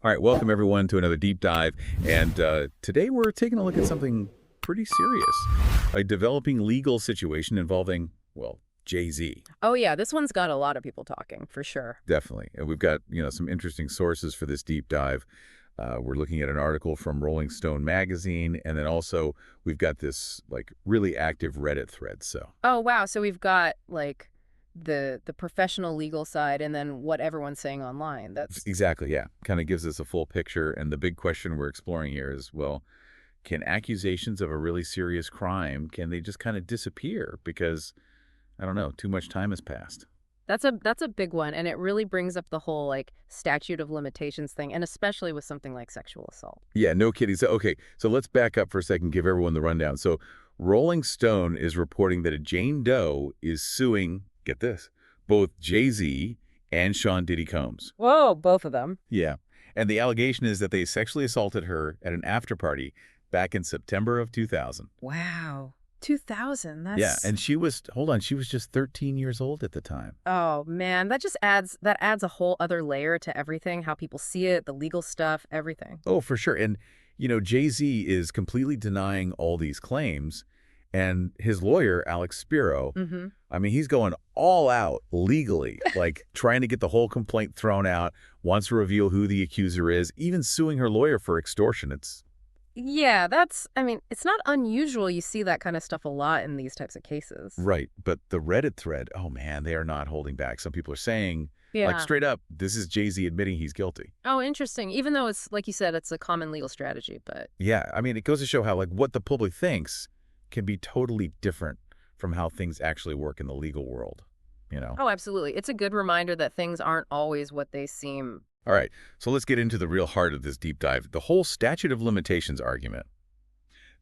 All right, welcome everyone to another deep dive. And today we're taking a look at something pretty serious, a developing legal situation involving, well, Jay-Z. Oh yeah, this one's got a lot of people talking, for sure. Definitely. And we've got, some interesting sources for this deep dive. We're looking at an article from Rolling Stone magazine, and then also we've got this like really active Reddit thread. So Oh wow, so we've got like the professional legal side and then what everyone's saying online. That's exactly, yeah, kind of gives us a full picture. And the big question we're exploring here is, well, can accusations of a really serious crime, can they just kind of disappear because, I don't know, too much time has passed? that's a big one, and it really brings up the whole like statute of limitations thing, and especially with something like sexual assault. Yeah, no kidding. So, okay, so let's back up for a second, give everyone the rundown. So, Rolling Stone is reporting that a Jane Doe is suing, get this, both Jay-Z and Sean Diddy Combs. Whoa, both of them. Yeah. And the allegation is that they sexually assaulted her at an after party back in September of 2000. Wow. 2000. Yeah, That's and she was, hold on, she was just 13 years old at the time. Oh man, that adds a whole other layer to everything, how people see it, the legal stuff, everything. Oh, for sure. And, Jay-Z is completely denying all these claims. And his lawyer, Alex Spiro, Mhm. I mean, he's going all out legally, like trying to get the whole complaint thrown out, wants to reveal who the accuser is, even suing her lawyer for extortion. It's Yeah, I mean, it's not unusual. You see that kind of stuff a lot in these types of cases. right. But the Reddit thread, oh man, they are not holding back. Some people are saying, like Yeah. straight up, this is Jay-Z admitting he's guilty. Oh, interesting. Even though it's, like you said, it's a common legal strategy, but Yeah, I mean, it goes to show how like what the public thinks can be totally different from how things actually work in the legal world, you know? oh, absolutely. It's a good reminder that things aren't always what they seem. All right, so let's get into the real heart of this deep dive, the whole statute of limitations argument.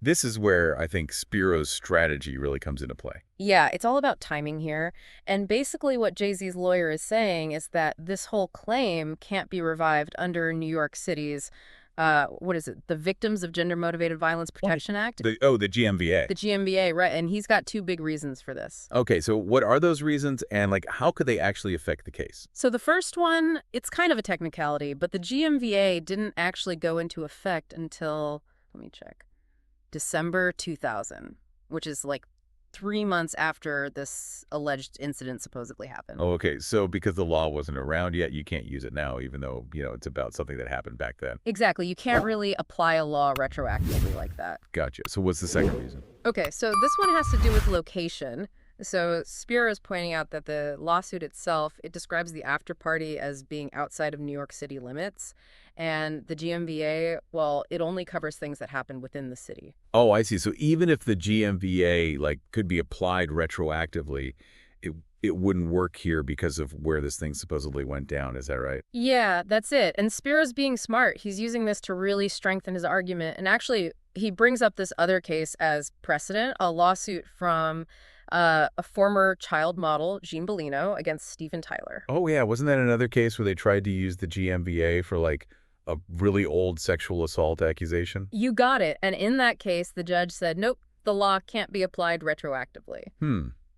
This is where I think Spiro's strategy really comes into play. Yeah, it's all about timing here. And basically, what Jay-Z's lawyer is saying is that this whole claim can't be revived under New York City's, what is it, the Victims of Gender Motivated Violence Protection Act? The GMVA. The GMVA, right? And he's got two big reasons for this. Okay, so what are those reasons and like how could they actually affect the case? So the first one, it's kind of a technicality, but the GMVA didn't actually go into effect until, let me check, December 2000, which is like 3 months after this alleged incident supposedly happened. Oh, okay, so because the law wasn't around yet, you can't use it now, even though, it's about something that happened back then. Exactly. You can't really apply a law retroactively like that. Gotcha. So what's the second reason? Okay, so this one has to do with location. So Spiro is pointing out that the lawsuit itself, it describes the after party as being outside of New York City limits. And the GMVA, well, it only covers things that happen within the city. Oh, I see. So even if the GMVA like could be applied retroactively, it wouldn't work here because of where this thing supposedly went down. Is that right? Yeah, that's it. And Spiro's being smart. He's using this to really strengthen his argument. And actually, he brings up this other case as precedent, a lawsuit from a former child model, Jean Bellino, against Steven Tyler. Oh yeah, wasn't that another case where they tried to use the GMVA for like a really old sexual assault accusation? You got it. And in that case, the judge said, nope, the law can't be applied retroactively.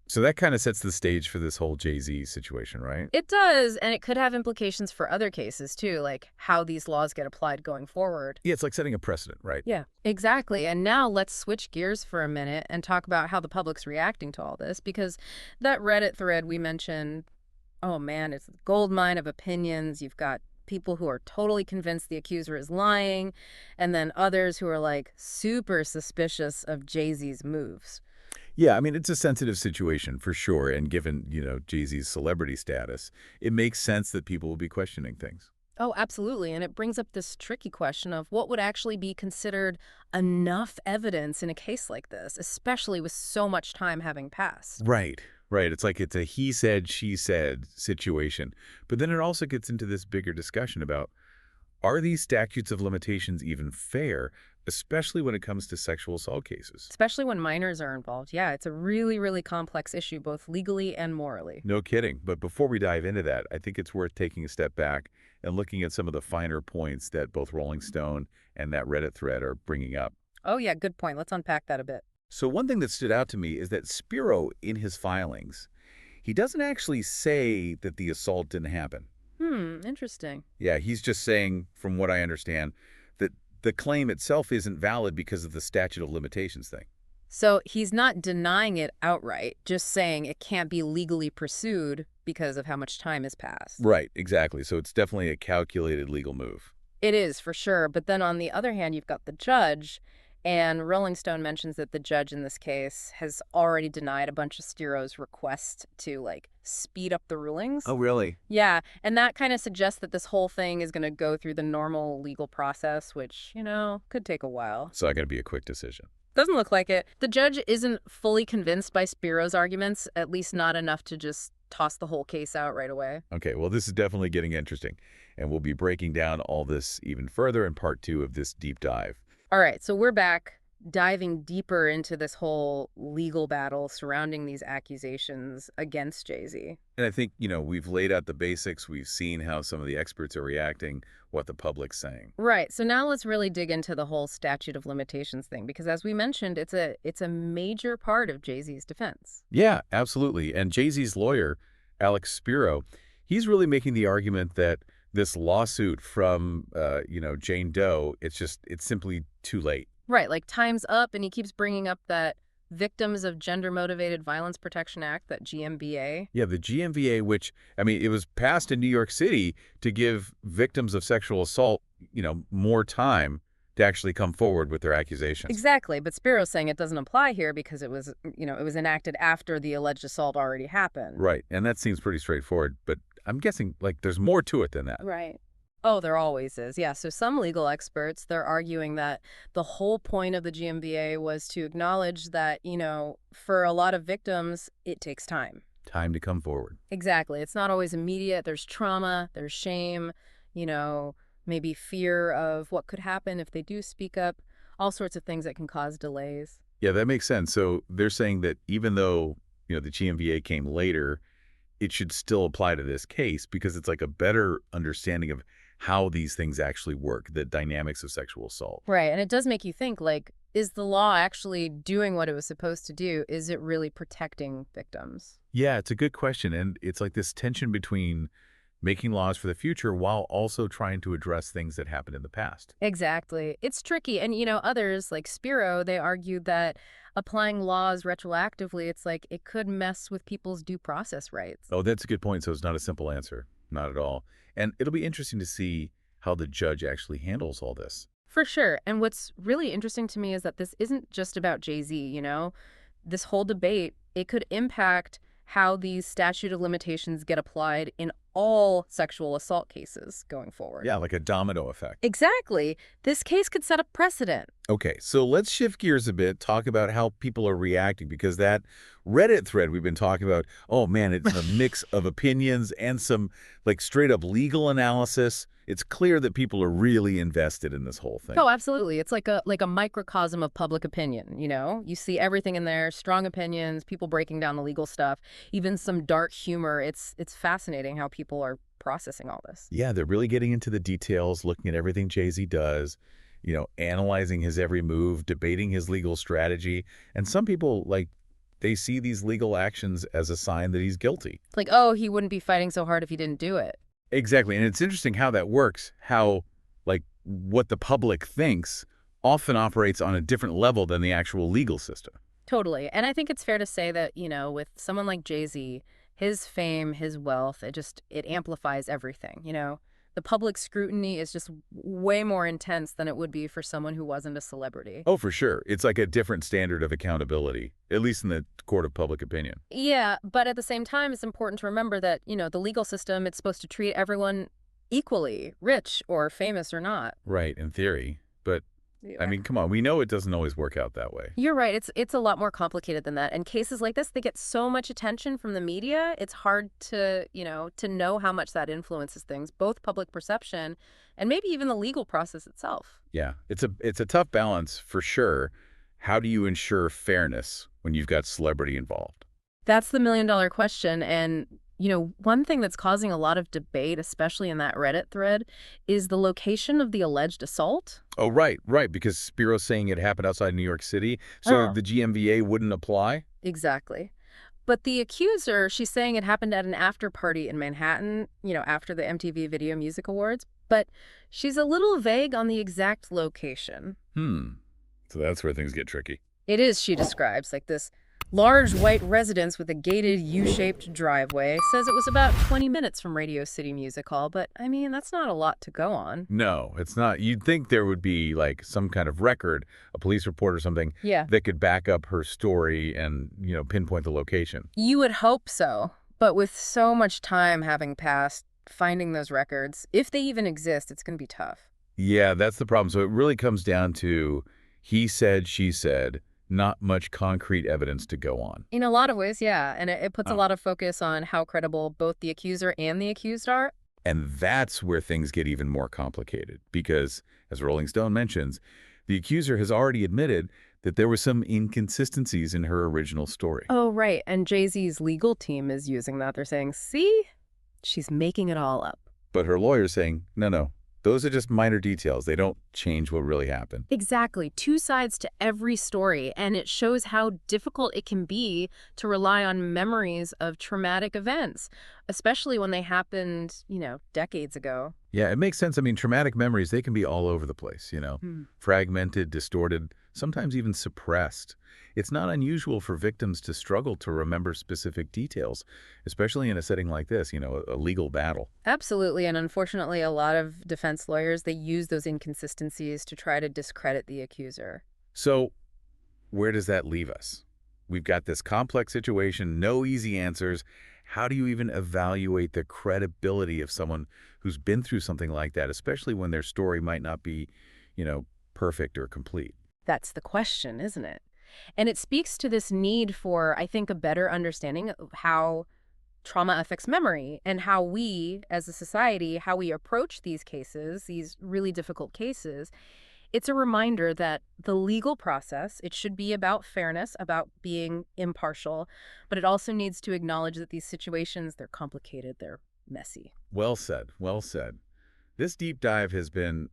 So that kind of sets the stage for this whole Jay-Z situation, right? It does, and it could have implications for other cases too, like how these laws get applied going forward. Yeah, it's like setting a precedent, right? Yeah, exactly. And now let's switch gears for a minute and talk about how the public's reacting to all this, because that Reddit thread we mentioned, oh man, it's a goldmine of opinions. You've got people who are totally convinced the accuser is lying, and then others who are like super suspicious of Jay-Z's moves. Yeah, I mean, it's a sensitive situation for sure. And given, Jay-Z's celebrity status, it makes sense that people will be questioning things. Oh, absolutely. And it brings up this tricky question of what would actually be considered enough evidence in a case like this, especially with so much time having passed. Right, right. It's like it's a he said, she said situation. But then it also gets into this bigger discussion about, are these statutes of limitations even fair, especially when it comes to sexual assault cases? Especially when minors are involved. Yeah, it's a really, really complex issue, both legally and morally. No kidding. But before we dive into that, I think it's worth taking a step back and looking at some of the finer points that both Rolling Stone and that Reddit thread are bringing up. Oh, yeah, good point. Let's unpack that a bit. So one thing that stood out to me is that Spiro, in his filings, he doesn't actually say that the assault didn't happen. Interesting. Yeah, he's just saying, from what I understand, that the claim itself isn't valid because of the statute of limitations thing. So he's not denying it outright, just saying it can't be legally pursued because of how much time has passed. Right, exactly. So it's definitely a calculated legal move. It is, for sure. But then on the other hand, you've got the judge, and Rolling Stone mentions that the judge in this case has already denied a bunch of Spiro's requests to, like, speed up the rulings. Oh, really? Yeah, and that kind of suggests that this whole thing is going to go through the normal legal process, which, could take a while. It's not going to be a quick decision. Doesn't look like it. The judge isn't fully convinced by Spiro's arguments, at least not enough to just toss the whole case out right away. Okay, well, this is definitely getting interesting, and we'll be breaking down all this even further in part 2 of this deep dive. All right, so we're back diving deeper into this whole legal battle surrounding these accusations against Jay-Z. And I think, we've laid out the basics. We've seen how some of the experts are reacting, what the public's saying. Right. So now let's really dig into the whole statute of limitations thing, because as we mentioned, it's a major part of Jay-Z's defense. Yeah, absolutely. And Jay-Z's lawyer, Alex Spiro, he's really making the argument that this lawsuit from, Jane Doe, it's simply too late. Right. Like time's up, and he keeps bringing up that Victims of Gender-Motivated Violence Protection Act, that GMVA. Yeah, the GMVA, which, it was passed in New York City to give victims of sexual assault, more time to actually come forward with their accusations. Exactly. But Spiro's saying it doesn't apply here because it was enacted after the alleged assault already happened. Right. And that seems pretty straightforward. But I'm guessing, there's more to it than that. Right. Oh, there always is. Yeah. So some legal experts, they're arguing that the whole point of the GMVA was to acknowledge that, for a lot of victims, it takes time. Time to come forward. Exactly. It's not always immediate. There's trauma, there's shame, maybe fear of what could happen if they do speak up, all sorts of things that can cause delays. Yeah, that makes sense. So they're saying that even though, the GMVA came later, it should still apply to this case because it's like a better understanding of how these things actually work, the dynamics of sexual assault. Right. And it does make you think, is the law actually doing what it was supposed to do? Is it really protecting victims? Yeah, it's a good question. And it's like this tension between making laws for the future while also trying to address things that happened in the past. Exactly. It's tricky. And, others like Spiro, they argued that applying laws retroactively, it's like it could mess with people's due process rights. Oh, that's a good point. So it's not a simple answer. Not at all. And it'll be interesting to see how the judge actually handles all this. For sure. And what's really interesting to me is that this isn't just about Jay-Z, This whole debate, it could impact how these statute of limitations get applied in all sexual assault cases going forward. Yeah, like a domino effect. Exactly. This case could set a precedent. Okay, so let's shift gears a bit, talk about how people are reacting, because that Reddit thread we've been talking about, oh man, it's a mix of opinions and some straight up legal analysis. It's clear that people are really invested in this whole thing. Oh, absolutely. It's like a microcosm of public opinion, You see everything in there, strong opinions, people breaking down the legal stuff, even some dark humor. It's fascinating how people are processing all this. Yeah, they're really getting into the details, looking at everything Jay-Z does, analyzing his every move, debating his legal strategy. And some people, they see these legal actions as a sign that he's guilty. It's like, oh, he wouldn't be fighting so hard if he didn't do it. Exactly. And it's interesting how that works, how, what the public thinks often operates on a different level than the actual legal system. Totally. And I think it's fair to say that, with someone like Jay-Z, his fame, his wealth, it amplifies everything, The public scrutiny is just way more intense than it would be for someone who wasn't a celebrity. Oh, for sure. It's like a different standard of accountability, at least in the court of public opinion. Yeah, but at the same time, it's important to remember that, the legal system, it's supposed to treat everyone equally, rich or famous or not. Right, in theory. But Yeah. come on, we know it doesn't always work out that way. You're right. It's a lot more complicated than that. And cases like this, they get so much attention from the media. It's hard to know how much that influences things, both public perception and maybe even the legal process itself. Yeah, it's a tough balance for sure. How do you ensure fairness when you've got celebrity involved? That's the million-dollar question. And one thing that's causing a lot of debate, especially in that Reddit thread, is the location of the alleged assault. Oh, right, because Spiro's saying it happened outside New York City, so Oh. the GMVA wouldn't apply? Exactly. But the accuser, she's saying it happened at an after party in Manhattan, after the MTV Video Music Awards. But she's a little vague on the exact location. So that's where things get tricky. It is, she describes, like this large white residence with a gated U-shaped driveway. Says it was about 20 minutes from Radio City Music Hall, but I mean, that's not a lot to go on. No, it's not. You'd think there would be like some kind of record, a police report or something, Yeah. that could back up her story and, pinpoint the location. You would hope so. But with so much time having passed, finding those records, if they even exist, it's going to be tough. Yeah, that's the problem. So it really comes down to he said, she said, not much concrete evidence to go on. In a lot of ways, yeah. And it puts a Oh. lot of focus on how credible both the accuser and the accused are. And that's where things get even more complicated because, as Rolling Stone mentions, the accuser has already admitted that there were some inconsistencies in her original story. Oh, right. And Jay-Z's legal team is using that. They're saying, see, she's making it all up. But her lawyer's saying, no, those are just minor details. They don't change what really happened. Exactly. Two sides to every story, and it shows how difficult it can be to rely on memories of traumatic events, especially when they happened, decades ago. Yeah, it makes sense. I mean, traumatic memories, they can be all over the place, fragmented, distorted, sometimes even suppressed. It's not unusual for victims to struggle to remember specific details, especially in a setting like this, a legal battle. Absolutely, and unfortunately, a lot of defense lawyers, they use those inconsistencies to try to discredit the accuser. So where does that leave us? We've got this complex situation, no easy answers. How do you even evaluate the credibility of someone who's been through something like that, especially when their story might not be, perfect or complete? That's the question, isn't it? And it speaks to this need for, I think, a better understanding of how trauma affects memory and how we, as a society, how we approach these cases, these really difficult cases. It's a reminder that the legal process, it should be about fairness, about being impartial, but it also needs to acknowledge that these situations, they're complicated, they're messy. Well said. Well said. This deep dive has been,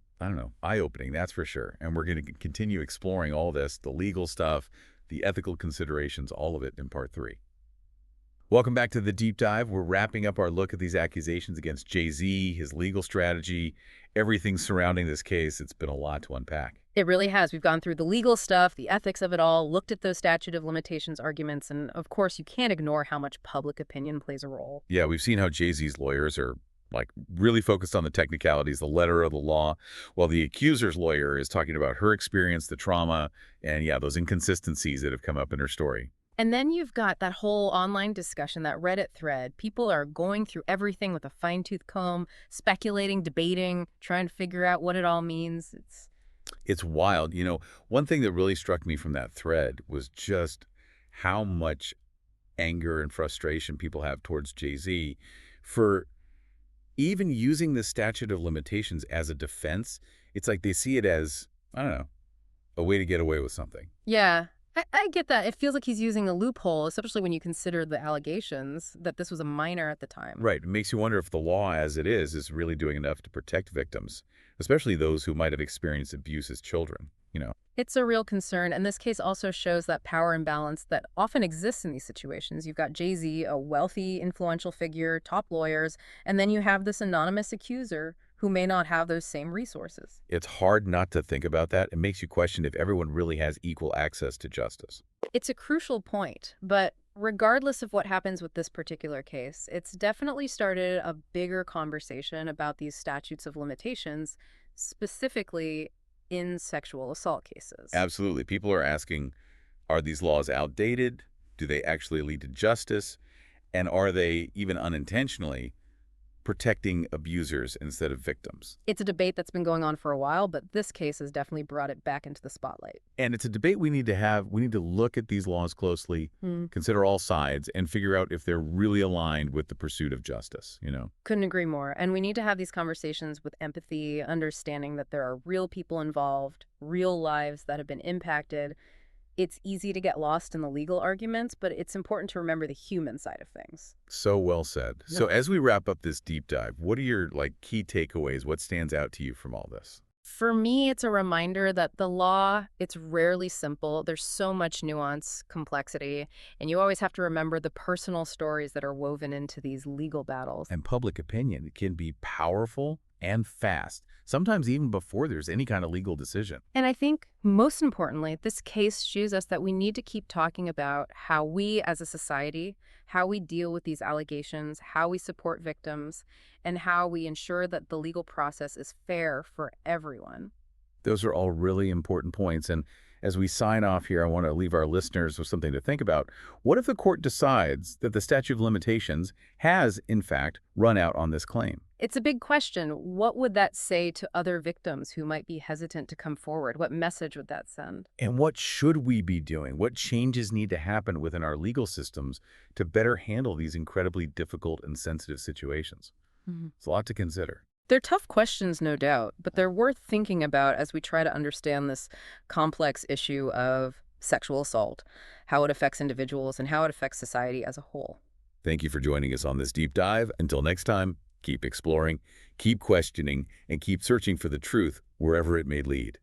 eye-opening, that's for sure. And we're going to continue exploring all this, the legal stuff, the ethical considerations, all of it in part 3. Welcome back to the deep dive. We're wrapping up our look at these accusations against Jay-Z, his legal strategy, everything surrounding this case. It's been a lot to unpack. It really has. We've gone through the legal stuff, the ethics of it all, looked at those statute of limitations arguments, and of course, you can't ignore how much public opinion plays a role. Yeah, we've seen how Jay-Z's lawyers are really focused on the technicalities, the letter of the law, while the accuser's lawyer is talking about her experience, the trauma, and those inconsistencies that have come up in her story. And then you've got that whole online discussion, that Reddit thread. People are going through everything with a fine-tooth comb, speculating, debating, trying to figure out what it all means. It's wild. One thing that really struck me from that thread was just how much anger and frustration people have towards Jay-Z for even using the statute of limitations as a defense. It's like they see it as, a way to get away with something. Yeah, I get that. It feels like he's using a loophole, especially when you consider the allegations that this was a minor at the time. Right. It makes you wonder if the law as it is really doing enough to protect victims, especially those who might have experienced abuse as children, It's a real concern, and this case also shows that power imbalance that often exists in these situations. You've got Jay-Z, a wealthy, influential figure, top lawyers, and then you have this anonymous accuser who may not have those same resources. It's hard not to think about that. It makes you question if everyone really has equal access to justice. It's a crucial point, but regardless of what happens with this particular case, it's definitely started a bigger conversation about these statutes of limitations, specifically in sexual assault cases. Absolutely. People are asking, are these laws outdated? Do they actually lead to justice? And are they, even unintentionally, protecting abusers instead of victims? It's a debate that's been going on for a while, but this case has definitely brought it back into the spotlight. And it's a debate we need to have. We need to look at these laws closely, consider all sides, and figure out if they're really aligned with the pursuit of justice, Couldn't agree more. And we need to have these conversations with empathy, understanding that there are real people involved, real lives that have been impacted. It's easy to get lost in the legal arguments, but it's important to remember the human side of things. So well said. So as we wrap up this deep dive, what are your key takeaways? What stands out to you from all this? For me, it's a reminder that the law, it's rarely simple. There's so much nuance, complexity, and you always have to remember the personal stories that are woven into these legal battles. And public opinion can be powerful and fast, sometimes even before there's any kind of legal decision. And I think most importantly, this case shows us that we need to keep talking about how we as a society, how we deal with these allegations, how we support victims, and how we ensure that the legal process is fair for everyone. Those are all really important points. And as we sign off here, I want to leave our listeners with something to think about. What if the court decides that the statute of limitations has, in fact, run out on this claim? It's a big question. What would that say to other victims who might be hesitant to come forward? What message would that send? And what should we be doing? What changes need to happen within our legal systems to better handle these incredibly difficult and sensitive situations? It's a lot to consider. They're tough questions, no doubt, but they're worth thinking about as we try to understand this complex issue of sexual assault, how it affects individuals, and how it affects society as a whole. Thank you for joining us on this deep dive. Until next time, keep exploring, keep questioning, and keep searching for the truth wherever it may lead.